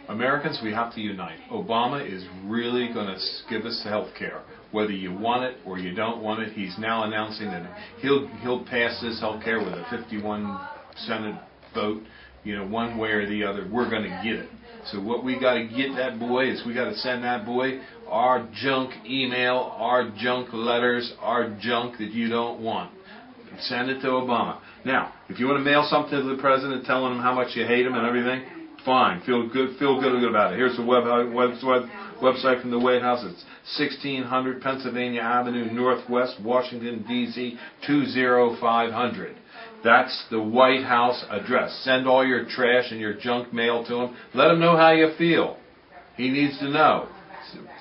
Americans, we have to unite. Obama is really going to give us health care. Whether you want it or you don't want it, he's now announcing that he'll pass this health care with a 51 Senate vote, one way or the other. We're going to get it. So what we got to get that boy is we got to send that boy our junk email, our junk letters, our junk that you don't want. Send it to Obama. Now, if you want to mail something to the president telling him how much you hate him and everything, fine. Feel good about it. Here's the website from the White House. It's 1600 Pennsylvania Avenue, Northwest, Washington, D.C. 20500. That's the White House address. Send all your trash and your junk mail to him. Let him know how you feel. He needs to know.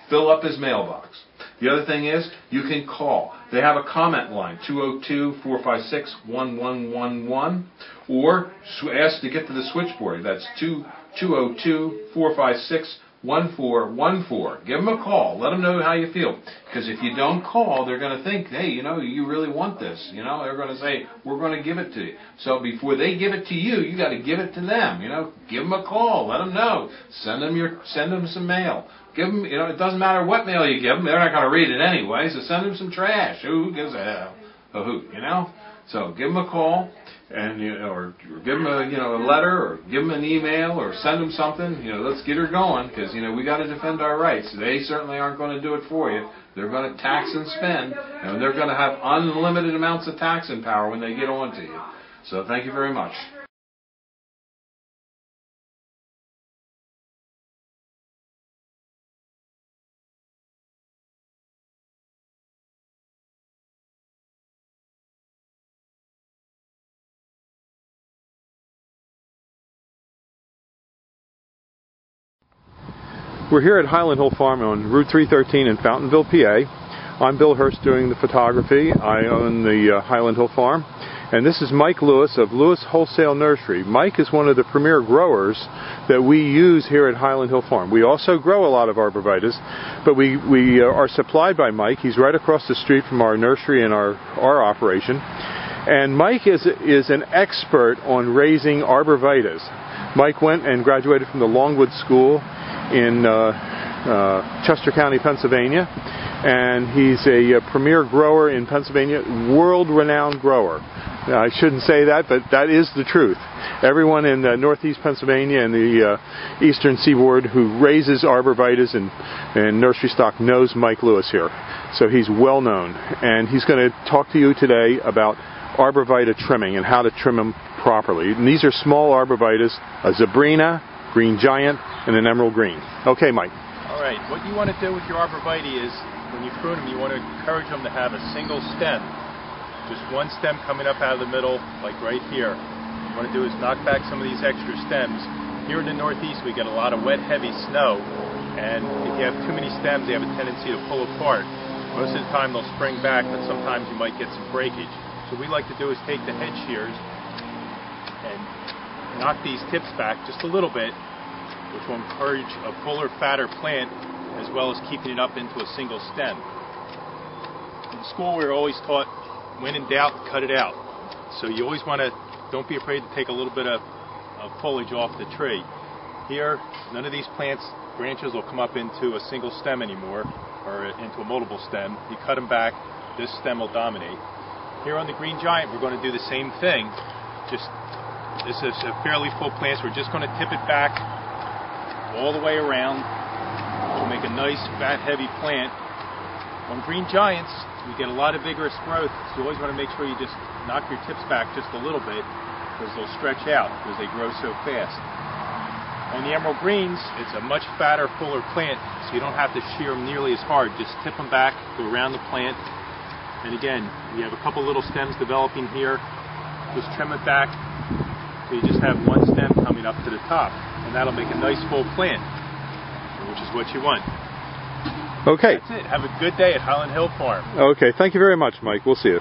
Fill up his mailbox. The other thing is, you can call. They have a comment line, 202-456-1111, or ask to get to the switchboard. That's 202-456-1414. Give them a call. Let them know how you feel. Because if you don't call, they're going to think, hey, you really want this. They're going to say, we're going to give it to you. So before they give it to you, you got to give it to them. Give them a call. Let them know. Send them some mail. Give them, it doesn't matter what mail you give them. They're not going to read it anyway. So send them some trash. Who gives a hoot, So give them a call. And or give them a letter, or give them an email, or send them something. Let's get her going, because we got to defend our rights. They certainly aren't going to do it for you. They're going to tax and spend, and they're going to have unlimited amounts of taxing power when they get on to you. So thank you very much. We're here at Highland Hill Farm on Route 313 in Fountainville, PA. I'm Bill Hurst doing the photography. I own the Highland Hill Farm. And this is Mike Lewis of Lewis Wholesale Nursery. Mike is one of the premier growers that we use here at Highland Hill Farm. We also grow a lot of arborvitaes, but we are supplied by Mike. He's right across the street from our nursery and our operation. And Mike is an expert on raising arborvitaes. Mike went and graduated from the Longwood School in Chester County, Pennsylvania, and he's a premier grower in Pennsylvania, world-renowned grower. I shouldn't say that, but that is the truth. Everyone in northeast Pennsylvania and the eastern seaboard who raises arborvitaes and nursery stock knows Mike Lewis here. So he's well known, and he's going to talk to you today about arborvitae trimming and how to trim them properly. And these are small arborvitaes, a Zabrina, green giant, and an emerald green. Okay, Mike. All right, what you want to do with your arborvitae is, when you prune them, you want to encourage them to have a single stem. Just one stem coming up out of the middle, like right here. What you want to do is knock back some of these extra stems. Here in the Northeast, we get a lot of wet, heavy snow, and if you have too many stems, they have a tendency to pull apart. Most of the time, they'll spring back, but sometimes you might get some breakage. So what we like to do is take the head shears and knock these tips back just a little bit, which will encourage a fuller, fatter plant, as well as keeping it up into a single stem. In school, we were always taught, when in doubt, cut it out. So you always want to, don't be afraid to take a little bit of foliage off the tree. Here, none of these plants, branches will come up into a single stem anymore, or into a multiple stem. You cut them back, this stem will dominate. Here on the green giant, we're going to do the same thing. This is a fairly full plant, so we're just going to tip it back all the way around to make a nice, fat, heavy plant. On green giants, we get a lot of vigorous growth, so you always want to make sure you just knock your tips back just a little bit, because they'll stretch out because they grow so fast. On the emerald greens, it's a much fatter, fuller plant, so you don't have to shear them nearly as hard. Just tip them back, go around the plant, and again, we have a couple little stems developing here. Just trim it back, so you just have one stem coming up to the top, and that'll make a nice full plant, which is what you want. Okay. That's it. Have a good day at Highland Hill Farm. Okay. Thank you very much, Mike. We'll see you.